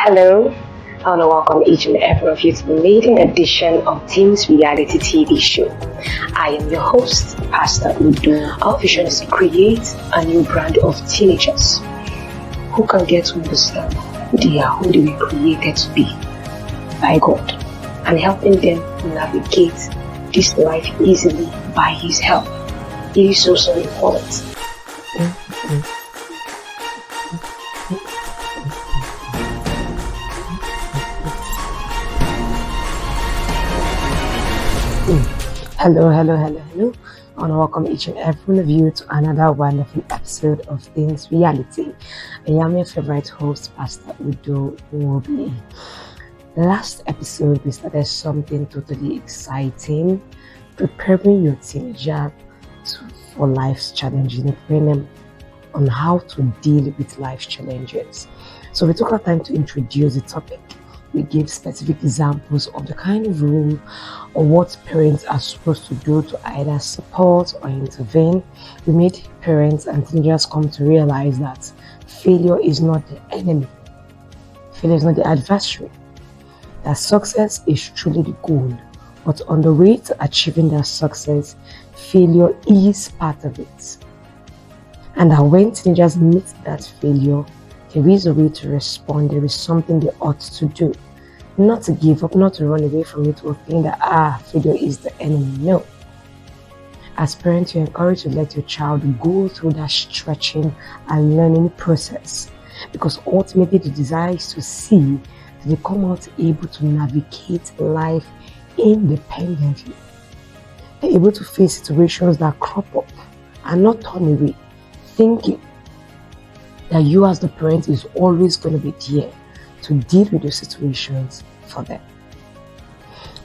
Hello, I want to welcome each and every of you to the maiden edition of Team's Reality TV show. I am your host, Pastor Udo. Our vision is to create a new brand of teenagers who can get to understand who they are, who they were created to be by God, and helping them navigate this life easily by His help. It is so important. Hello. I want to welcome each and every one of you to another wonderful episode of Things Reality. I am your favorite host, Pastor Udo Wobi. Last episode, we started something totally exciting, preparing your teenager for life's challenges, preparing them on how to deal with life's challenges. So we took our time to introduce the topic. We gave specific examples of the kind of role or what parents are supposed to do to either support or intervene. We made parents and teenagers come to realize that failure is not the enemy. Failure is not the adversary. That success is truly the goal. But on the way to achieving that success, failure is part of it. And that when teenagers meet that failure, there is a way to respond. There is something they ought to do. Not to give up, not to run away from it or think that failure is the enemy. No. As parents, you're encouraged to let your child go through that stretching and learning process. Because ultimately the desire is to see that they come out able to navigate life independently. They're able to face situations that crop up and not turn away, thinking that you as the parent is always going to be there to deal with those situations for them.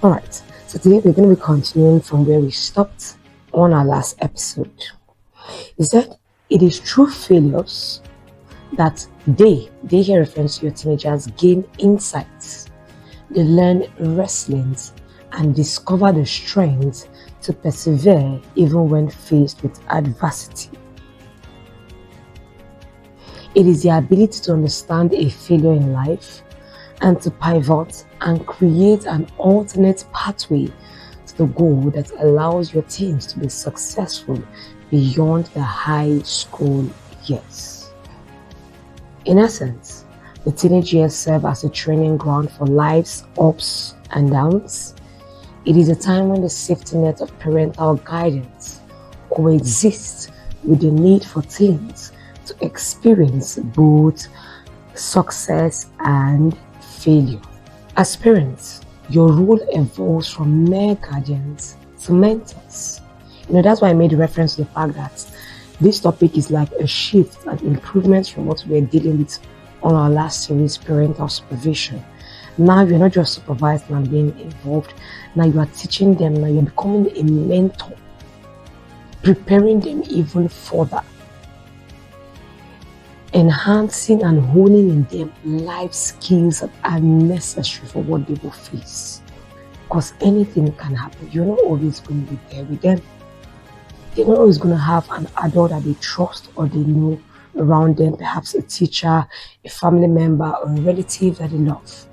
Alright, so today we're going to be continuing from where we stopped on our last episode. Is that it is through failures that they hear reference to your teenagers, gain insights, they learn resilience and discover the strength to persevere even when faced with adversity. It is the ability to understand a failure in life and to pivot and create an alternate pathway to the goal that allows your teens to be successful beyond the high school years. In essence, the teenage years serve as a training ground for life's ups and downs. It is a time when the safety net of parental guidance coexists with the need for teens to experience both success and failure. As parents, your role evolves from mere guardians to mentors. That's why I made reference to the fact that this topic is like a shift and improvement from what we were dealing with on our last series, parental supervision. Now you're not just supervising and being involved. Now you are teaching them. Now you're becoming a mentor, preparing them even further, enhancing and honing in them life skills that are necessary for what they will face. Because anything can happen. You're not always going to be there with them. They're not always going to have an adult that they trust or they know around them, perhaps a teacher, a family member, or a relative that they love.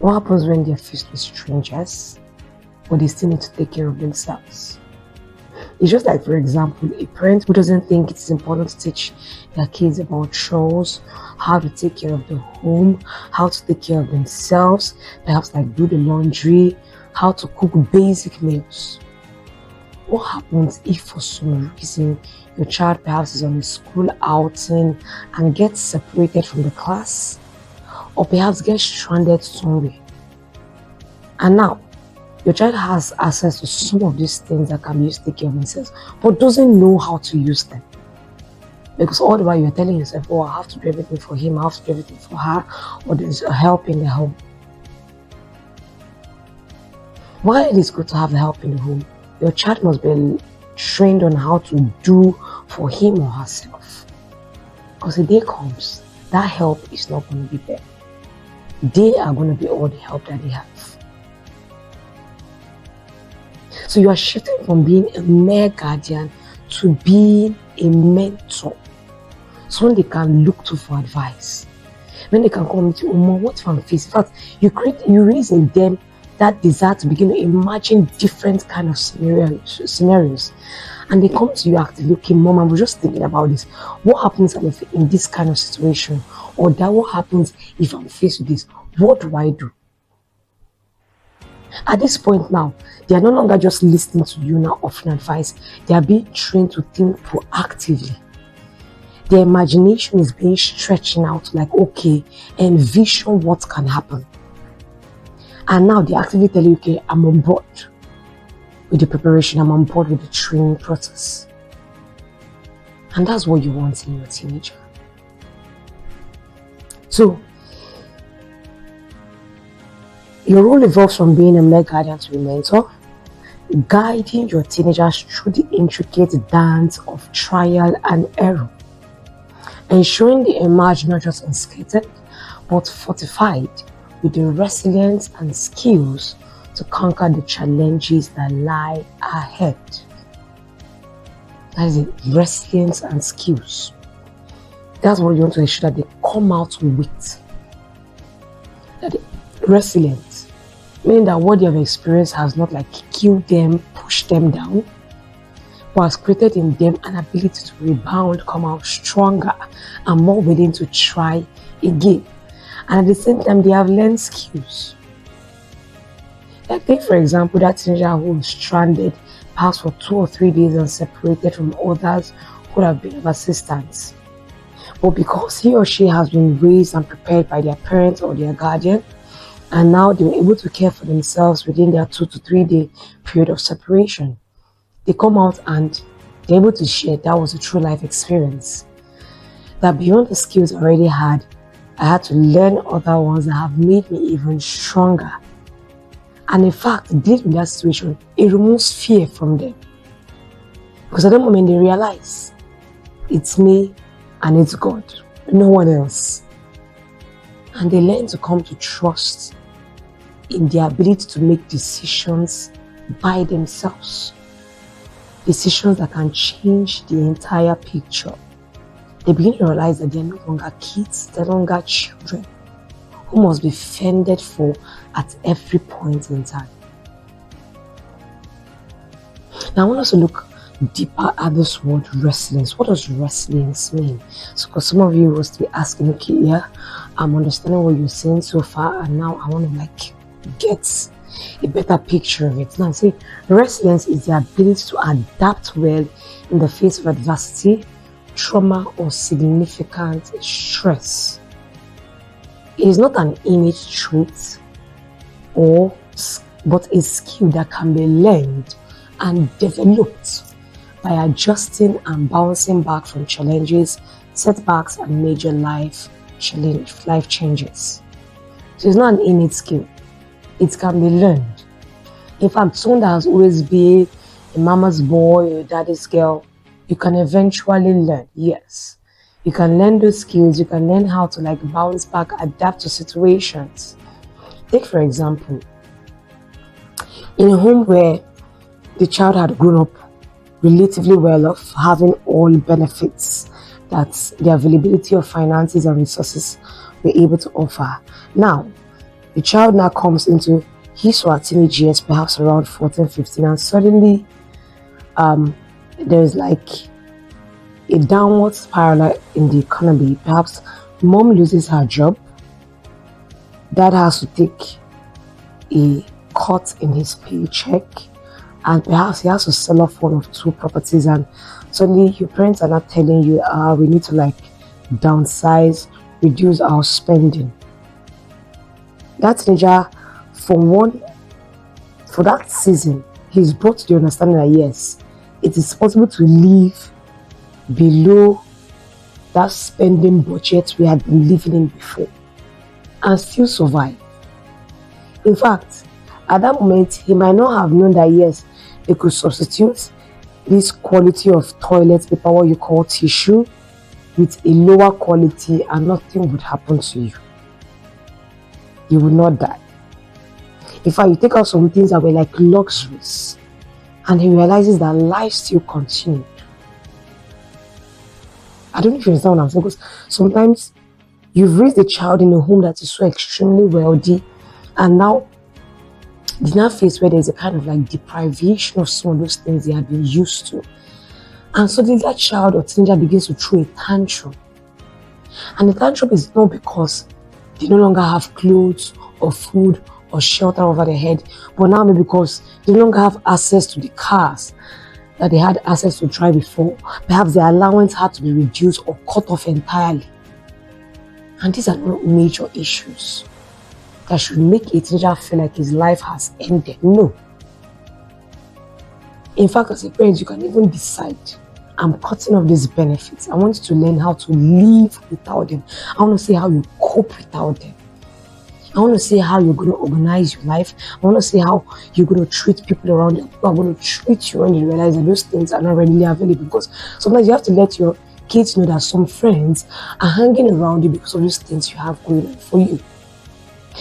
What happens when they're faced with strangers, but they still need to take care of themselves? It's just like, for example, a parent who doesn't think it's important to teach their kids about chores, how to take care of the home, how to take care of themselves, perhaps like do the laundry, how to cook basic meals. What happens if for some reason your child perhaps is on a school outing and gets separated from the class, or perhaps gets stranded somewhere? And now, your child has access to some of these things that can be used to take care of themselves, but doesn't know how to use them. Because all the while you're telling yourself, oh, I have to do everything for him, I have to do everything for her, or there's a help in the home. While it is good to have the help in the home, your child must be trained on how to do for him or herself. Because the day comes, that help is not going to be there. They are going to be all the help that they have. So you are shifting from being a mere guardian to being a mentor, someone they can look to for advice. When they can come to what if I'm facing? In fact, you raise in them that desire to begin to imagine different kind of scenarios. And they come to you actively, okay, mom, I was just thinking about this. What happens if in this kind of situation? Or that what happens if I'm faced with this? What do I do? At this point now, they are no longer just listening to you now offering advice. They are being trained to think proactively. Their imagination is being stretched out like, okay, envision what can happen. And now they actively tell you, okay, I'm on board with the preparation, I'm on board with the training process. And that's what you want in your teenager. So, your role evolves from being a mere guardian to a mentor, guiding your teenagers through the intricate dance of trial and error, ensuring they emerge not just unscathed, but fortified with the resilience and skills to conquer the challenges that lie ahead. That is it, resilience and skills. That's what you want to ensure that they come out with. That resilient, meaning that what they have experienced has not like killed them, pushed them down, but has created in them an ability to rebound, come out stronger and more willing to try again. And at the same time, they have learned skills. Like take for example that teenager who was stranded, passed for 2 or 3 days and separated from others who have been of assistance. But because he or she has been raised and prepared by their parents or their guardian, and now they were able to care for themselves within their 2 to 3 day period of separation, they come out and they're able to share that was a true life experience. That beyond the skills I already had, I had to learn other ones that have made me even stronger. And in fact, dealing with that situation, it removes fear from them. Because at that moment they realize it's me and it's God, no one else. And they learn to come to trust in their ability to make decisions by themselves. Decisions that can change the entire picture. They begin to realize that they're no longer kids, they're no longer children who must be fended for at every point in time. Now I want us to look deeper at this word resilience. What does resilience mean? So because some of you was to be asking, okay, yeah, I'm understanding what you're saying so far, and now I want to get a better picture of it. Now see, resilience is the ability to adapt well in the face of adversity, trauma, or significant stress. It is not an innate trait but a skill that can be learned and developed by adjusting and bouncing back from challenges, setbacks, and major life changes. So it's not an innate skill. It can be learned. In fact, someone that has always been a mama's boy or a daddy's girl, you can eventually learn, yes. You can learn those skills, you can learn how to bounce back, adapt to situations. Take for example, in a home where the child had grown up relatively well off, having all benefits that the availability of finances and resources were able to offer. Now, the child now comes into his or her teenage years, perhaps around 14, 15, and suddenly there's a downward spiral in the economy. Perhaps mom loses her job, dad has to take a cut in his paycheck, and perhaps he has to sell off 1 or 2 properties, and suddenly your parents are not telling you, we need to downsize, reduce our spending. That teenager, for that season, he's brought to the understanding that yes, it is possible to live below that spending budget we had been living in before and still survive. In fact, at that moment, he might not have known that yes, they could substitute this quality of toilet paper, what you call tissue, with a lower quality, and nothing would happen to you. You will not die. In fact, you take out some things that were luxuries, and he realizes that life still continued. I don't know if you understand what I'm saying, because sometimes You've raised a child in a home that is so extremely wealthy, and now they now face where there's a kind of like deprivation of some of those things they have been used to. And suddenly that child or teenager begins to throw a tantrum. And the tantrum is not because they no longer have clothes or food or shelter over their head, but now maybe because they no longer have access to the cars that they had access to drive before. Perhaps their allowance had to be reduced or cut off entirely. And these are not major issues that should make a teenager feel like his life has ended. No. In fact, as a parent, you can even decide, I'm cutting off these benefits. I want you to learn how to live without them. I want to see how you cope without them. I want to see how you're going to organize your life. I want to see how you're going to treat people around you. People are going to treat you when you realize that those things are not readily available. Because sometimes you have to let your kids know that some friends are hanging around you because of those things you have going on for you.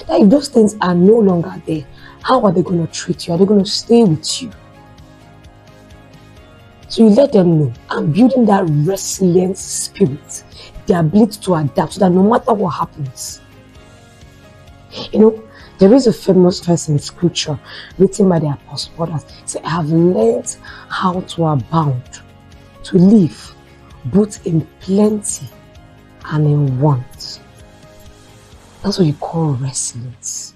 That if those things are no longer there, how are they going to treat you? Are they going to stay with you? So you let them know, I'm building that resilient spirit, the ability to adapt so that no matter what happens. You know, there is a famous verse in scripture written by the Apostle Paul that says, I have learned how to abound, to live both in plenty and in want. That's what you call resilience.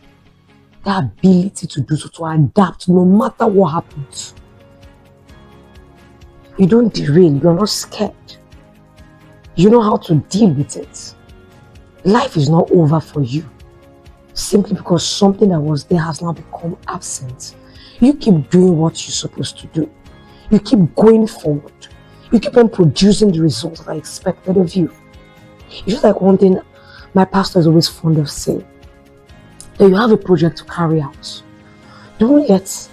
The ability to do so, to adapt no matter what happens. You don't derail, you're not scared. You know how to deal with it. Life is not over for you simply because something that was there has now become absent. You keep doing what you're supposed to do. You keep going forward. You keep on producing the results that are expected of you. It's just like one thing my pastor is always fond of saying, that you have a project to carry out. Don't let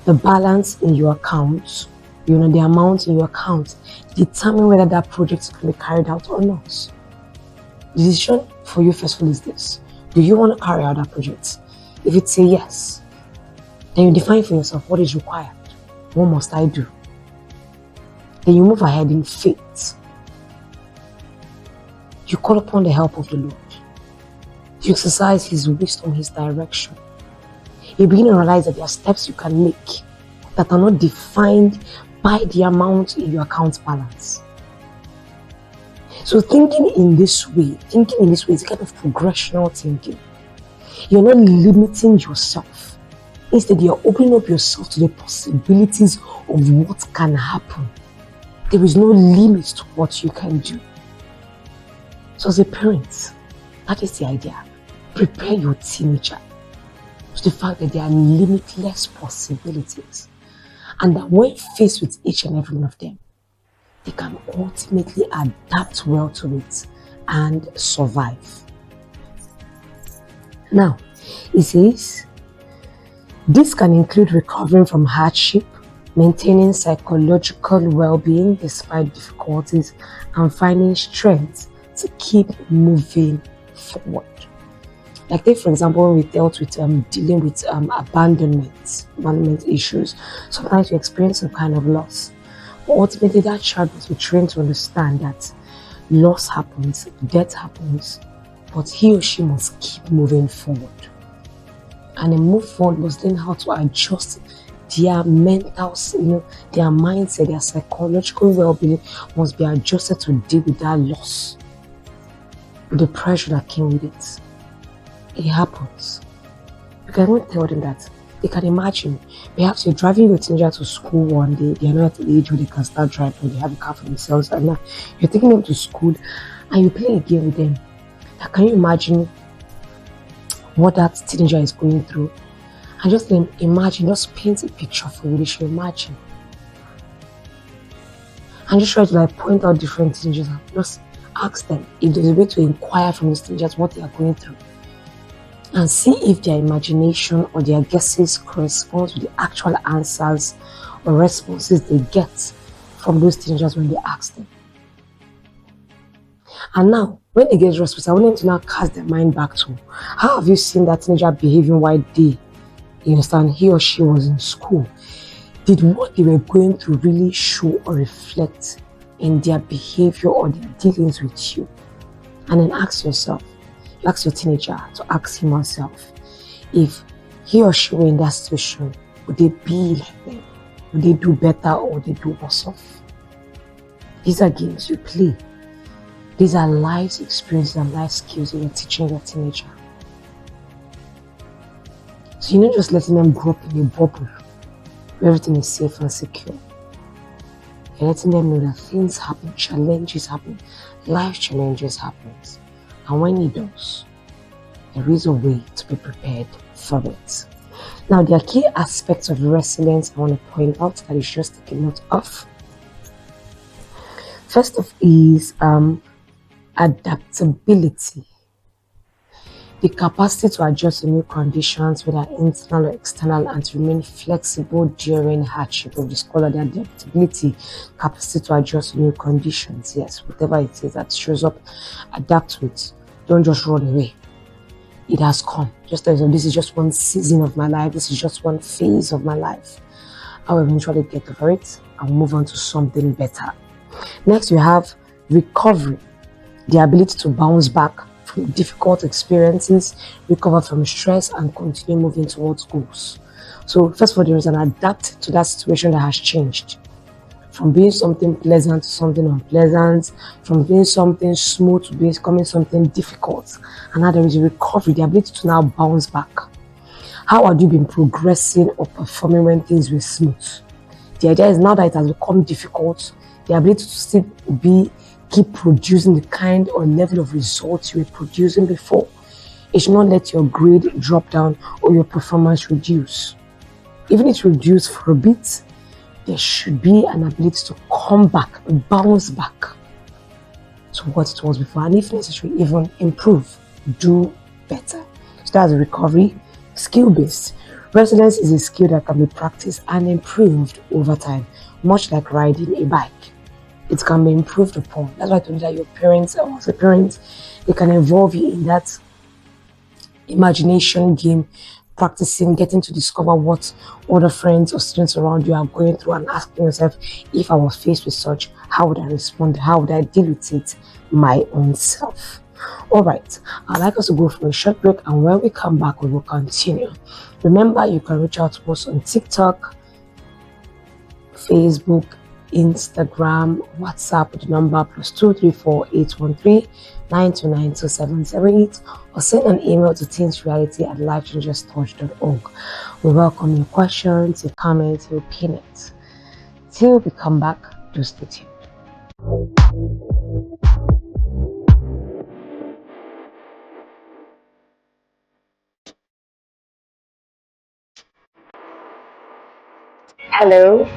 the balance in your account, the amount in your account, determine whether that project can be carried out or not. The decision for you first of all is this. Do you want to carry out that project? If it's a yes, then you define for yourself what is required. What must I do? Then you move ahead in faith. You call upon the help of the Lord. You exercise His wisdom, His direction. You begin to realize that there are steps you can make that are not defined by the amount in your account balance. So thinking in this way is a kind of progressional thinking. You're not limiting yourself. Instead, you're opening up yourself to the possibilities of what can happen. There is no limit to what you can do. So as a parent, that is the idea. Prepare your teenager to the fact that there are limitless possibilities. And that when faced with each and every one of them, they can ultimately adapt well to it and survive. Now, it says, this can include recovering from hardship, maintaining psychological well-being despite difficulties, and finding strength to keep moving forward. Like take for example, when we dealt with dealing with abandonment issues, sometimes we experience some kind of loss. But ultimately, that child must be trained to understand that loss happens, death happens, but he or she must keep moving forward. And a move forward must learn how to adjust their mental, their mindset, their psychological well-being must be adjusted to deal with that loss, with the pressure that came with it. It happens. You can even tell them that they can imagine. Perhaps you're driving your teenager to school one day, they are not at the age where they can start driving, they have a car for themselves, and now you're taking them to school and you play a game with them. Now, can you imagine what that teenager is going through? And just imagine, just paint a picture for you, they should imagine. And just try to point out different teenagers and just ask them if there's a way to inquire from these teenagers what they are going through. And see if their imagination or their guesses corresponds with the actual answers or responses they get from those teenagers when they ask them. And now, when they get responses, I want them to now cast their mind back to how have you seen that teenager behaving while he or she was in school? Did what they were going through really show or reflect in their behavior or their dealings with you? And then ask your teenager to ask him herself, if he or she were in that situation, would they be like them? Would they do better or would they do worse off? These are games you play. These are life experiences and life skills you're teaching your teenager. So you're not just letting them grow up in a bubble where everything is safe and secure. You're letting them know that things happen, challenges happen, life challenges happen. And when it does, there is a way to be prepared for it. Now, there are key aspects of resilience I want to point out that you should just take a note of. First of is adaptability. The capacity to adjust to new conditions, whether internal or external, and to remain flexible during hardship. Of this called the adaptability, capacity to adjust to new conditions. Yes, whatever it is that shows up, adapt to it. Don't just run away. It has come. Just as this is just one season of my life, this is just one phase of my life. I will eventually get over it and move on to something better. Next, we have recovery, the ability to bounce back from difficult experiences, recover from stress, and continue moving towards goals. So, first of all, there is an adapt to that situation that has changed. From being something pleasant to something unpleasant, from being something smooth to becoming something difficult. And now there is a recovery, the ability to now bounce back. How have you been progressing or performing when things were smooth? The idea is now that it has become difficult, the ability to still keep producing the kind or level of results you were producing before. It should not let your grade drop down or your performance reduce. Even if it reduces for a bit, there should be an ability to come back, bounce back to what it was before, and if necessary, even improve, do better. So that's a recovery. Skill-based. Resilience is a skill that can be practiced and improved over time, much like riding a bike. It can be improved upon. That's why I told you that your parents, or as a parent, they can involve you in that imagination game, practicing, getting to discover what other friends or students around you are going through, and asking yourself, if I was faced with such, how would I respond? How would I deal with it my own self? All right, I'd like us to go for a short break, and when we come back, we will continue. Remember, you can reach out to us on TikTok, Facebook, Instagram, WhatsApp with the number +234 813 929 2778, or send an email to teensreality@lifechangerstouch.org. We welcome your questions, your comments, your opinions. Till we come back, do stay tuned. Hello,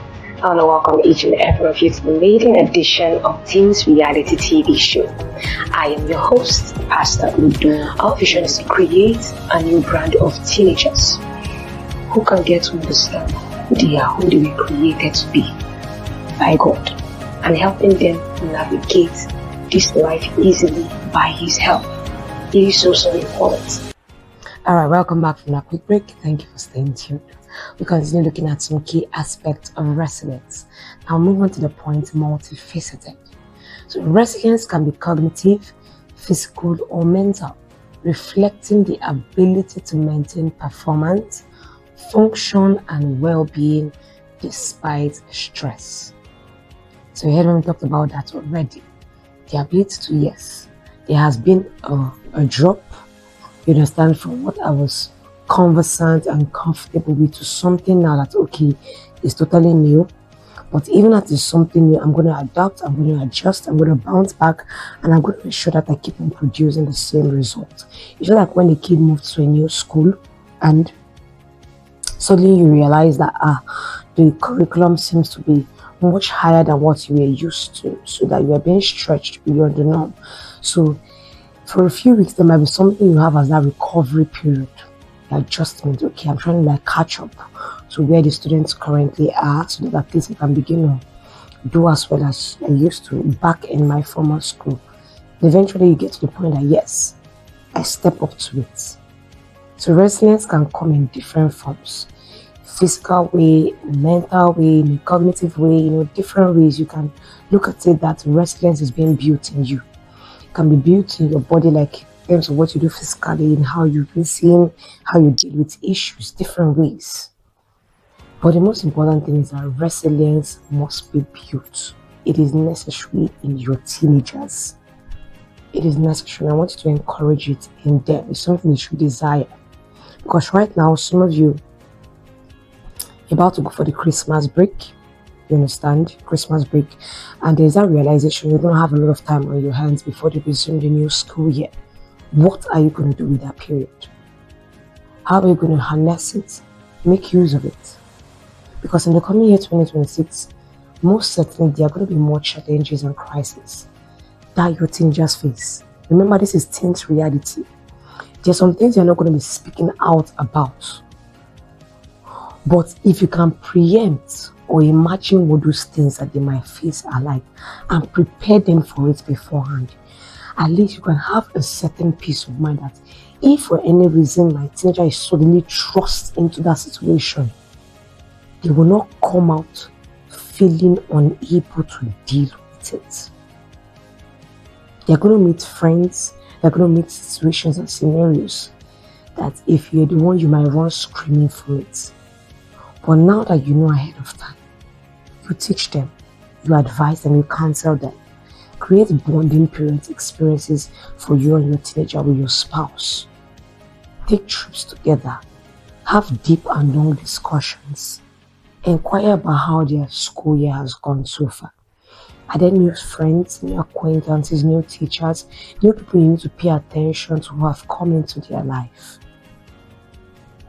I want to welcome each and every of you to the maiden edition of Teens Reality TV show. I am your host, Pastor Udo. Our vision is to create a new brand of teenagers who can get to understand who they are, who they were created to be by God, and helping them navigate this life easily by His help. It is so important. Alright, welcome back from that quick break. Thank you for staying tuned. We continue looking at some key aspects of resilience. Now move on to the point multifaceted. So resilience can be cognitive, physical, or mental, reflecting the ability to maintain performance, function, and well-being despite stress. So you heard when we talked about that already. The ability to, yes, there has been a drop, you understand, from what I was conversant and comfortable with to something now that, okay, it's totally new. But even as it's something new, I'm going to adapt, I'm going to adjust, I'm going to bounce back, and I'm going to make sure that I keep on producing the same result. It's just like when a kid moves to a new school and suddenly you realize that the curriculum seems to be much higher than what you were used to, so that you are being stretched beyond the norm. So for a few weeks, there might be something you have as that recovery period, adjustment. Okay, I'm trying to catch up to where the students currently are, so that at least I can begin to do as well as I used to back in my former school. And eventually you get to the point that yes, I step up to it. So resilience can come in different forms. Physical way, mental way, in a cognitive way, different ways you can look at it that resilience is being built in you. It can be built in your body, like in terms of what you do physically and how you listen, how you deal with issues, different ways. But the most important thing is that resilience must be built. It is necessary in your teenagers. It is necessary. I want you to encourage it in them. It's something you should desire. Because right now, some of you are about to go for the Christmas break. You understand? Christmas break. And there's that realization you're going to have a lot of time on your hands before they resume the new school year. What are you going to do with that period? How are you going to harness it? Make use of it. Because in the coming year 2026, most certainly there are going to be more challenges and crises that your teenagers face. Remember, this is teens reality. There's some things you're not going to be speaking out about. But if you can preempt or imagine what those things that they might face are like and prepare them for it beforehand, at least you can have a certain peace of mind that if for any reason my teenager is suddenly thrust into that situation, they will not come out feeling unable to deal with it. They're going to meet friends, they're going to meet situations and scenarios that if you're the one, you might run screaming for it. But now that you know ahead of time, you teach them, you advise them, you counsel them. Create bonding parent experiences for you and your teenager with your spouse. Take trips together. Have deep and long discussions. Inquire about how their school year has gone so far. Are there new friends, new acquaintances, new teachers, new people you need to pay attention to who have come into their life?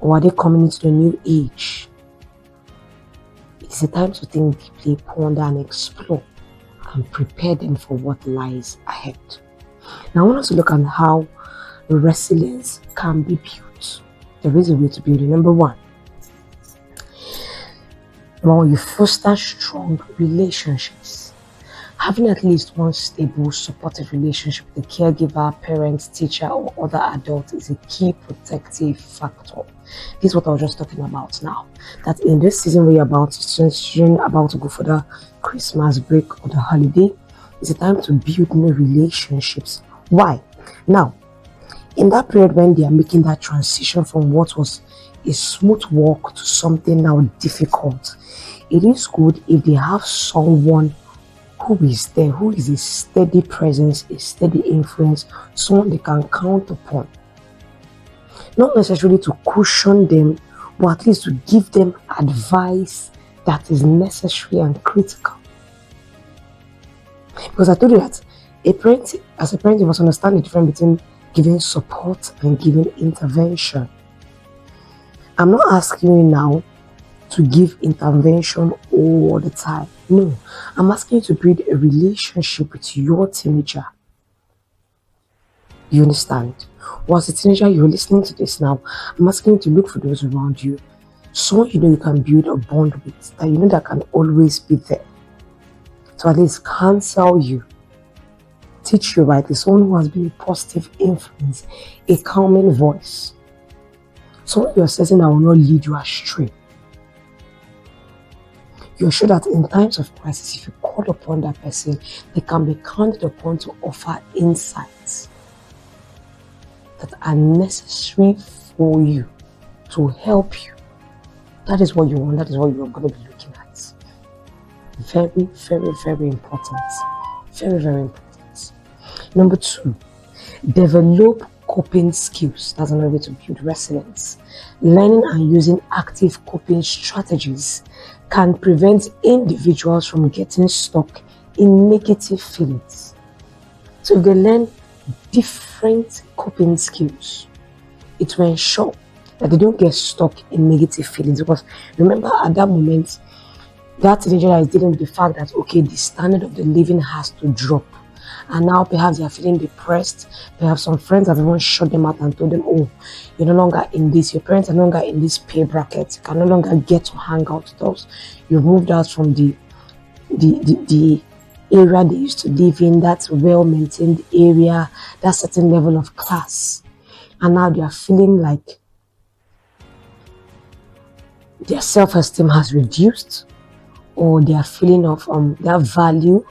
Or are they coming into the new age? It's a time to think deeply, ponder and explore and prepare them for what lies ahead. Now I want us to look at how resilience can be built. There is a way to build it. Number one, you foster strong relationships. Having at least one stable, supportive relationship with a caregiver, parent, teacher, or other adult is a key protective factor. This is what I was just talking about now. That in this season where you're about to go for the Christmas break or the holiday, it's a time to build new relationships. Why? Now, in that period when they are making that transition from what was a smooth walk to something now difficult, it is good if they have someone who is there, who is a steady presence, a steady influence, someone they can count upon. Not necessarily to cushion them, but at least to give them advice that is necessary and critical. Because I told you that as a parent, you must understand the difference between giving support and giving intervention. I'm not asking you now to give intervention all the time. No, I'm asking you to build a relationship with your teenager. You understand? Or as a teenager, you're listening to this now, I'm asking you to look for those around you. Someone you know you can build a bond with, that you know that can always be there. So at least counsel you, teach you rightly, someone who has been a positive influence, a calming voice. Someone you're certain that will not lead you astray. You're sure that in times of crisis, if you call upon that person, they can be counted upon to offer insights that are necessary for you, to help you. That is what you want. That is what you're going to be looking at. Very, very, very important. Very, very important. Number two, develop coping skills. That's another way to build resilience. Learning and using active coping strategies can prevent individuals from getting stuck in negative feelings. So if they learn different coping skills, it will ensure that they don't get stuck in negative feelings. Because remember, at that moment, that teenager is dealing with the fact that, okay, the standard of the living has to drop. And now perhaps they are feeling depressed. Perhaps some friends have even shut them out and told them, oh, you're no longer in this, your parents are no longer in this pay bracket. You can no longer get to hang out with us. You've moved out from the area they used to live in, that well-maintained area, that certain level of class. And now they are feeling like their self-esteem has reduced, or their feeling of their value,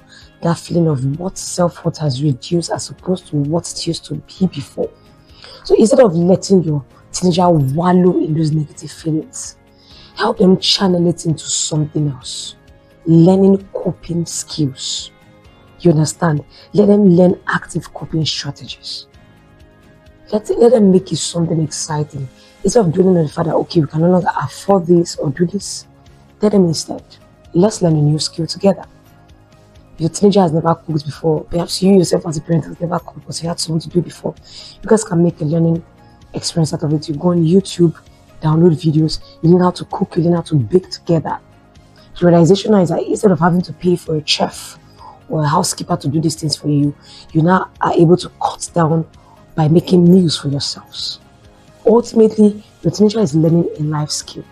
that feeling of what self-worth has reduced as opposed to what it used to be before. So instead of letting your teenager wallow in those negative feelings, help them channel it into something else. Learning coping skills. You understand? Let them learn active coping strategies. Let them make it something exciting. Instead of dwelling on the fact that, okay, we can no longer afford this or do this, tell them instead, let's learn a new skill together. Your teenager has never cooked before. Perhaps you yourself as a parent has never cooked because you had someone to do it before. You guys can make a learning experience out of it. You go on YouTube, download videos, you learn how to cook, you learn how to bake together. The realization now is that instead of having to pay for a chef or a housekeeper to do these things for you, you now are able to cut down by making meals for yourselves. Ultimately, your teenager is learning a life skill.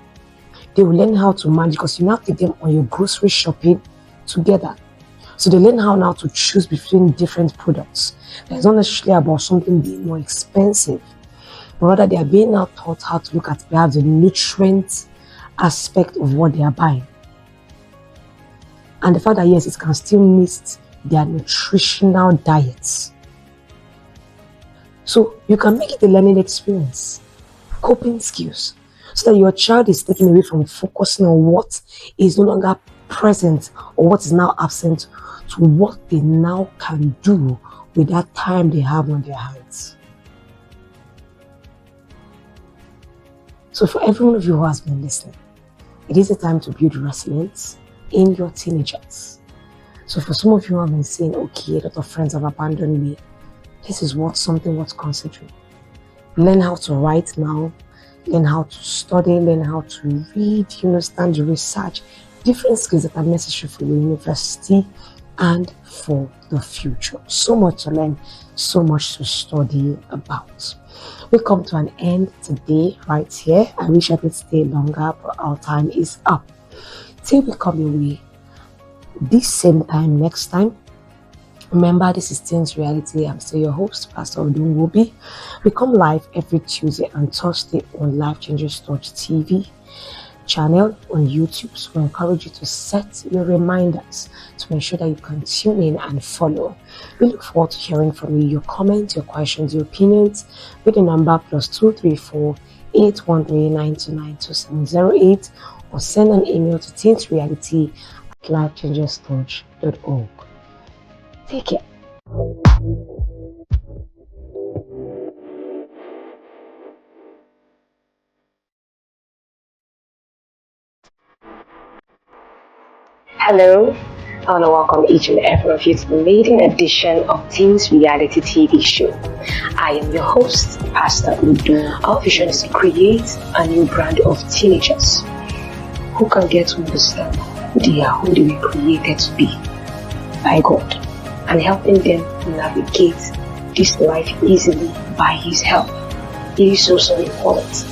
They will learn how to manage because you now take them on your grocery shopping together. So they learn how now to choose between different products. It's not necessarily about something being more expensive, but rather they are being now taught how to look at perhaps the nutrient aspect of what they are buying. And the fact that yes, it can still meet their nutritional diets. So you can make it a learning experience, coping skills, so that your child is taken away from focusing on what is no longer present or what is now absent to what they now can do with that time they have on their hands. So for every one of you who has been listening, it is a time to build resilience in your teenagers. So for some of you who have been saying, okay, a lot of friends have abandoned me, this is something worth considering. Learn how to write now, learn how to study, learn how to read, start to research, different skills that are necessary for your university and for the future. So much to learn, so much to study about. We come to an end today right here. I wish I could stay longer, but our time is up. Till we come your way this same time next time. Remember, this is Teens Reality. I'm still your host, Pastor Learnable. We come live every Tuesday and Thursday on Life Changers Touch TV channel on YouTube. So I encourage you to set your reminders to ensure that you can tune in and follow. We look forward to hearing from you, your comments, your questions, your opinions with the number +234 813 929 2708 or send an email to teensreality@lifechangerstouch.org. Take care. Hello, I want to welcome each and every one of you to the maiden edition of Teens Reality TV show. I am your host, Pastor Udo. Our vision is to create a new brand of teenagers who can get to understand who they are, who they were created to be by God, and helping them navigate this life easily by His help. It is so important